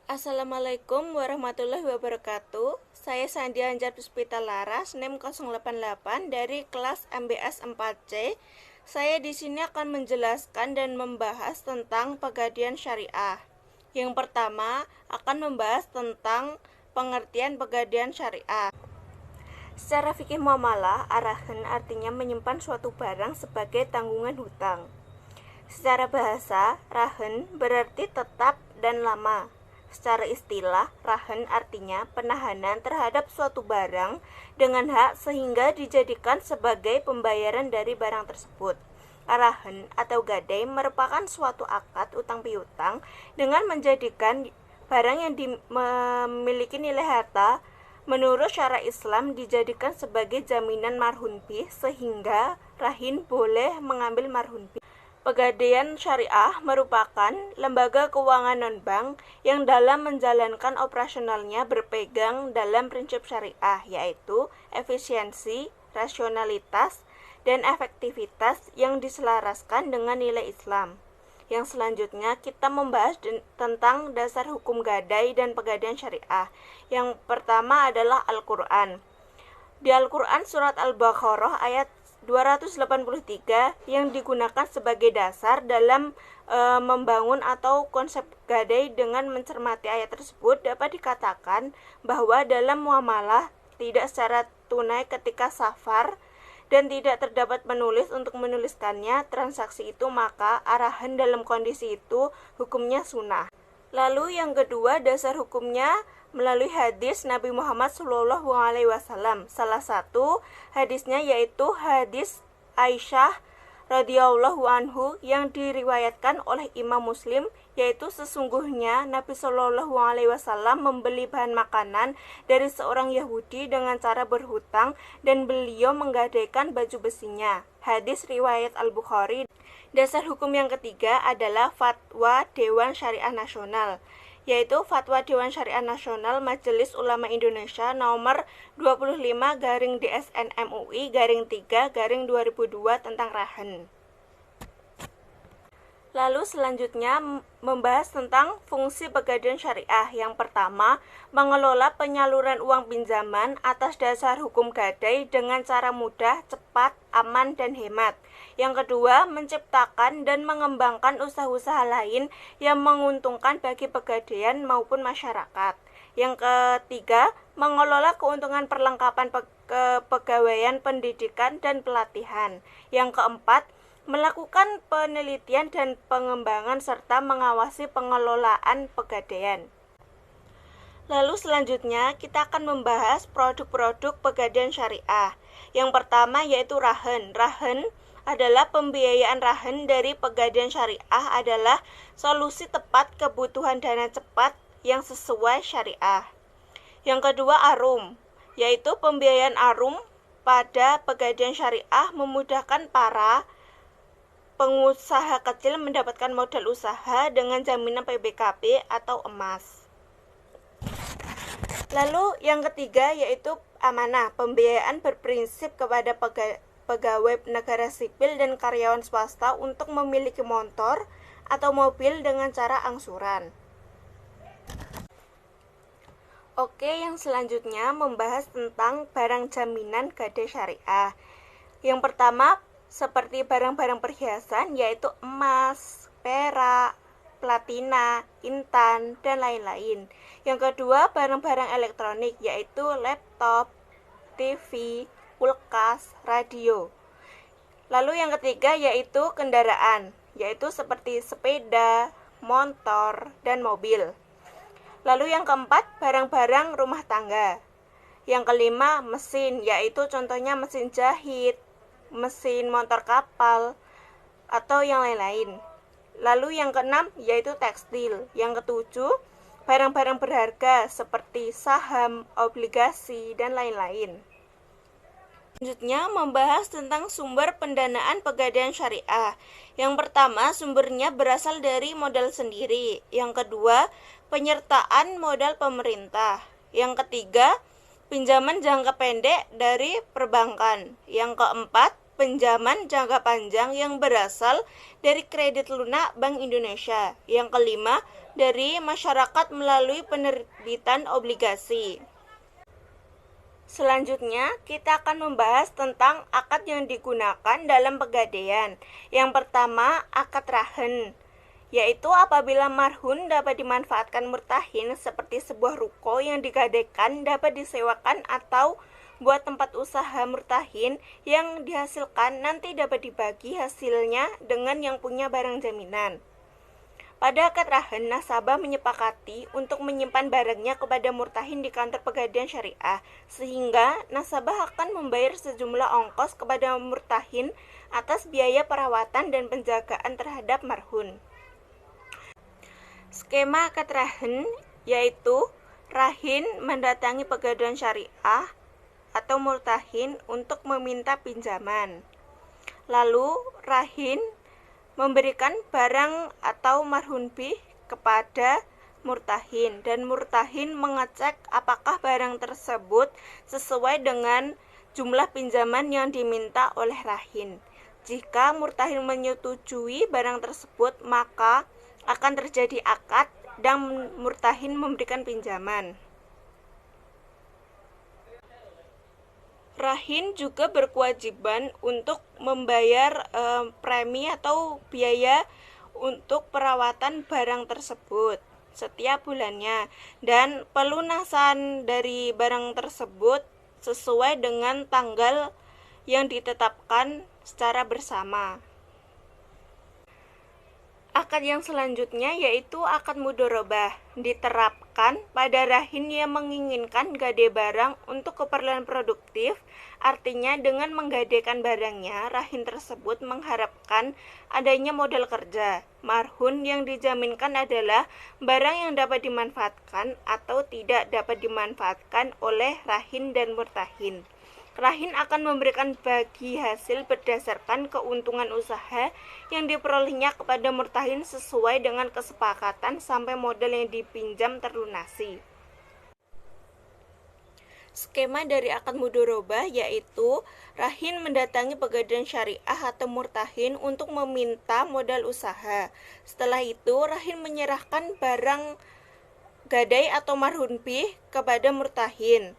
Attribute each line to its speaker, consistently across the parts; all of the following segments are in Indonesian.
Speaker 1: Assalamualaikum warahmatullahi wabarakatuh. Saya Sandi Anjar Puspita Laras, NIM 088 dari kelas MBS 4C. Saya di sini akan menjelaskan dan membahas tentang pegadaian syariah. Yang pertama akan membahas tentang pengertian pegadaian syariah. Secara fikih muamalah, arahan artinya menyimpan suatu barang sebagai tanggungan hutang. Secara bahasa, rahen berarti tetap dan lama. Secara istilah, rahen artinya penahanan terhadap suatu barang dengan hak sehingga dijadikan sebagai pembayaran dari barang tersebut. Arahan atau gadai merupakan suatu akad utang piutang dengan menjadikan barang yang memiliki nilai harta menurut syara Islam dijadikan sebagai jaminan marhun bih sehingga rahin boleh mengambil marhun bih. Pegadaian syariah merupakan lembaga keuangan non-bank yang dalam menjalankan operasionalnya berpegang dalam prinsip syariah, yaitu efisiensi, rasionalitas, dan efektivitas yang diselaraskan dengan nilai Islam. Yang selanjutnya kita membahas tentang dasar hukum gadai dan pegadaian syariah. Yang pertama adalah Al-Quran. Di Al-Quran surat Al-Baqarah ayat 283 yang digunakan sebagai dasar dalam membangun atau konsep gadai. Dengan mencermati ayat tersebut dapat dikatakan bahwa dalam muamalah tidak secara tunai ketika safar dan tidak terdapat penulis untuk menuliskannya transaksi itu, maka arahan dalam kondisi itu hukumnya sunnah. Lalu yang kedua, dasar hukumnya melalui hadis Nabi Muhammad SAW. Salah satu hadisnya yaitu hadis Aisyah radhiyallahu anhu yang diriwayatkan oleh Imam Muslim, yaitu sesungguhnya Nabi SAW membeli bahan makanan dari seorang Yahudi dengan cara berhutang dan beliau menggadaikan baju besinya. Hadis riwayat Al-Bukhari. Dasar hukum yang ketiga adalah Fatwa Dewan Syariah Nasional, yaitu Fatwa Dewan Syariah Nasional Majelis Ulama Indonesia nomor 25/DSN MUI/3/2002 tentang rahen. Lalu selanjutnya membahas tentang fungsi pegadaian syariah. Yang pertama, mengelola penyaluran uang pinjaman atas dasar hukum gadai dengan cara mudah, cepat, aman, dan hemat. Yang kedua, menciptakan dan mengembangkan usaha-usaha lain yang menguntungkan bagi pegadaian maupun masyarakat. Yang ketiga, mengelola keuntungan perlengkapan kepegawaian, pendidikan, dan pelatihan. Yang keempat, melakukan penelitian dan pengembangan serta mengawasi pengelolaan pegadaian. Lalu selanjutnya kita akan membahas produk-produk pegadaian syariah. Yang pertama yaitu rahen. Rahen adalah pembiayaan rahen dari pegadaian syariah adalah solusi tepat kebutuhan dana cepat yang sesuai syariah. Yang kedua arum, yaitu pembiayaan arum pada pegadaian syariah memudahkan para pengusaha kecil mendapatkan modal usaha dengan jaminan PBKP atau emas. Lalu yang ketiga yaitu amanah, pembiayaan berprinsip kepada pegawai negara sipil dan karyawan swasta untuk memiliki motor atau mobil dengan cara angsuran. Oke, yang selanjutnya membahas tentang barang jaminan gadai syariah. Yang pertama seperti barang-barang perhiasan yaitu emas, perak, platina, intan, dan lain-lain. Yang kedua, barang-barang elektronik yaitu laptop, TV, kulkas, radio. Lalu yang ketiga yaitu kendaraan, yaitu seperti sepeda, motor, dan mobil. Lalu yang keempat, barang-barang rumah tangga. Yang kelima, mesin, yaitu contohnya mesin jahit, mesin motor kapal, atau yang lain-lain. Lalu yang keenam yaitu tekstil. Yang ketujuh, barang-barang berharga seperti saham, obligasi, dan lain-lain. Selanjutnya membahas tentang sumber pendanaan pegadaian syariah. Yang pertama, sumbernya berasal dari modal sendiri. Yang kedua, penyertaan modal pemerintah. Yang ketiga, pinjaman jangka pendek dari perbankan. Yang keempat, pinjaman jangka panjang yang berasal dari kredit lunak Bank Indonesia. Yang kelima, dari masyarakat melalui penerbitan obligasi. Selanjutnya, kita akan membahas tentang akad yang digunakan dalam pegadaian. Yang pertama, akad rahen, yaitu apabila marhun dapat dimanfaatkan murtahin seperti sebuah ruko yang digadaikan dapat disewakan atau buat tempat usaha murtahin yang dihasilkan nanti dapat dibagi hasilnya dengan yang punya barang jaminan. Pada akad rahen, nasabah menyepakati untuk menyimpan barangnya kepada murtahin di kantor pegadaian syariah, sehingga nasabah akan membayar sejumlah ongkos kepada murtahin atas biaya perawatan dan penjagaan terhadap marhun. Skema akad rahen yaitu rahin mendatangi pegadaian syariah atau murtahin untuk meminta pinjaman. Lalu rahin memberikan barang atau marhun bih kepada murtahin dan murtahin mengecek apakah barang tersebut sesuai dengan jumlah pinjaman yang diminta oleh rahin. Jika murtahin menyetujui barang tersebut, maka akan terjadi akad dan murtahin memberikan pinjaman. Rahin juga berkewajiban untuk membayar premi atau biaya untuk perawatan barang tersebut setiap bulannya, dan pelunasan dari barang tersebut sesuai dengan tanggal yang ditetapkan secara bersama. Akad yang selanjutnya yaitu akad mudharabah, diterapkan pada rahin yang menginginkan gadai barang untuk keperluan produktif. Artinya dengan menggadaikan barangnya, rahin tersebut mengharapkan adanya modal kerja. Marhun yang dijaminkan adalah barang yang dapat dimanfaatkan atau tidak dapat dimanfaatkan oleh rahin dan murtahin. Rahin akan memberikan bagi hasil berdasarkan keuntungan usaha yang diperolehnya kepada murtahin sesuai dengan kesepakatan sampai modal yang dipinjam terlunasi. Skema dari akad mudharabah yaitu rahin mendatangi pegadaian syariah atau murtahin untuk meminta modal usaha. Setelah itu, rahin menyerahkan barang gadai atau marhun bih kepada murtahin.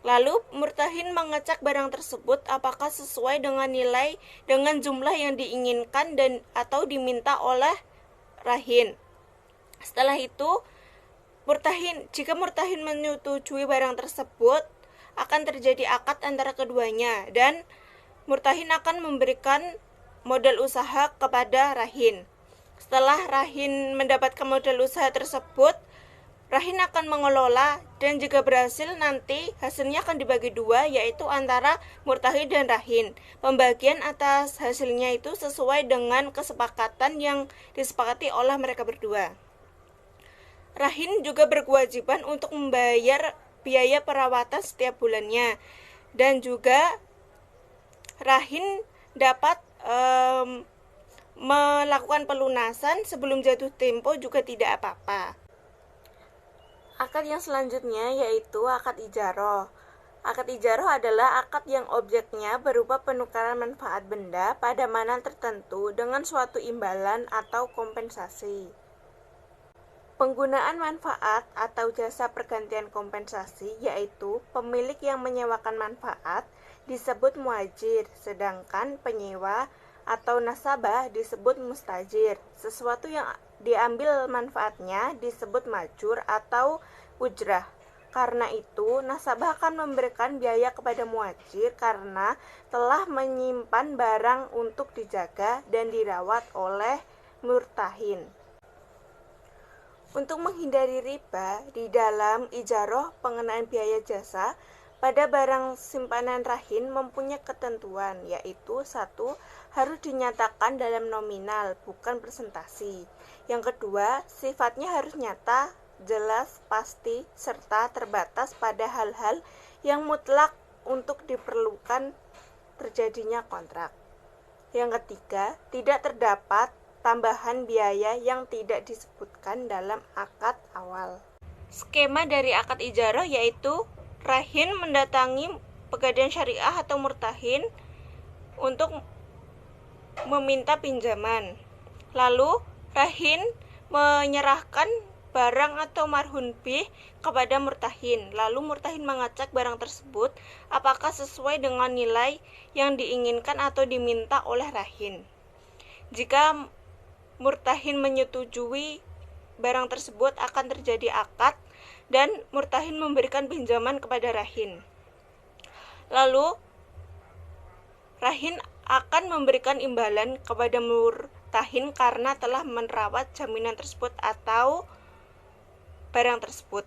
Speaker 1: Lalu murtahin mengecek barang tersebut apakah sesuai dengan nilai dengan jumlah yang diinginkan dan atau diminta oleh rahin. Setelah itu, jika murtahin menyetujui barang tersebut, akan terjadi akad antara keduanya dan murtahin akan memberikan modal usaha kepada rahin. Setelah rahin mendapatkan modal usaha tersebut, rahin akan mengelola dan jika berhasil nanti hasilnya akan dibagi dua, yaitu antara murtahin dan rahin. Pembagian atas hasilnya itu sesuai dengan kesepakatan yang disepakati oleh mereka berdua. Rahin juga berkewajiban untuk membayar biaya perawatan setiap bulannya dan juga rahin dapat melakukan pelunasan sebelum jatuh tempo juga tidak apa-apa. Akad yang selanjutnya yaitu akad ijarah. Akad ijarah adalah akad yang objeknya berupa penukaran manfaat benda pada mana tertentu dengan suatu imbalan atau kompensasi. Penggunaan manfaat atau jasa pergantian kompensasi yaitu pemilik yang menyewakan manfaat disebut muajir, sedangkan penyewa atau nasabah disebut mustajir. Sesuatu yang diambil manfaatnya disebut majur atau ujrah. Karena itu, nasabah akan memberikan biaya kepada muajir karena telah menyimpan barang untuk dijaga dan dirawat oleh murtahin. Untuk menghindari riba, di dalam ijarah pengenaan biaya jasa pada barang simpanan rahin mempunyai ketentuan, yaitu 1. Harus dinyatakan dalam nominal, bukan presentasi. Yang kedua, sifatnya harus nyata, jelas, pasti, serta terbatas pada hal-hal yang mutlak untuk diperlukan terjadinya kontrak. Yang ketiga, tidak terdapat tambahan biaya yang tidak disebutkan dalam akad awal. Skema dari akad ijarah yaitu rahin mendatangi pegadaian syariah atau murtahin untuk meminta pinjaman. Lalu rahin menyerahkan barang atau marhun bih kepada murtahin. Lalu murtahin mengecek barang tersebut apakah sesuai dengan nilai yang diinginkan atau diminta oleh rahin. Jika murtahin menyetujui barang tersebut, akan terjadi akad dan murtahin memberikan pinjaman kepada rahin. Lalu rahin akan memberikan imbalan kepada murtahin karena telah merawat jaminan tersebut atau barang tersebut.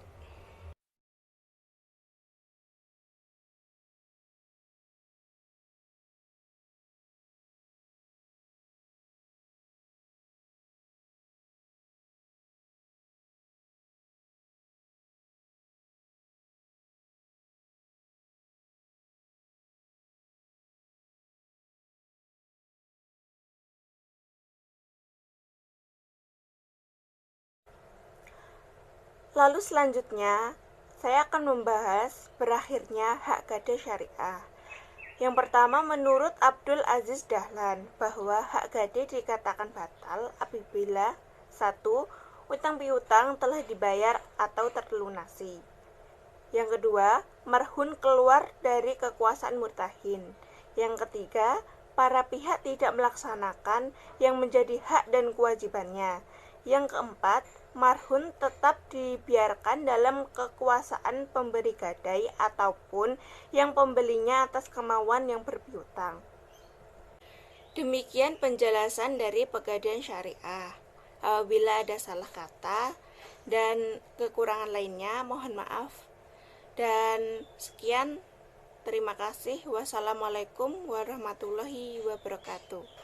Speaker 1: Lalu selanjutnya, saya akan membahas berakhirnya hak gada syariah. Yang pertama, menurut Abdul Aziz Dahlan, bahwa hak gade dikatakan batal apabila 1. Utang piutang telah dibayar atau terlunasi. Yang kedua, marhun keluar dari kekuasaan murtahin. Yang ketiga, para pihak tidak melaksanakan yang menjadi hak dan kewajibannya. Yang keempat, marhun tetap dibiarkan dalam kekuasaan pemberi gadai ataupun yang pembelinya atas kemauan yang berpiutang. Demikian penjelasan dari Pegadaian Syariah. Apabila ada salah kata dan kekurangan lainnya, mohon maaf. Dan sekian, terima kasih. Wassalamualaikum warahmatullahi wabarakatuh.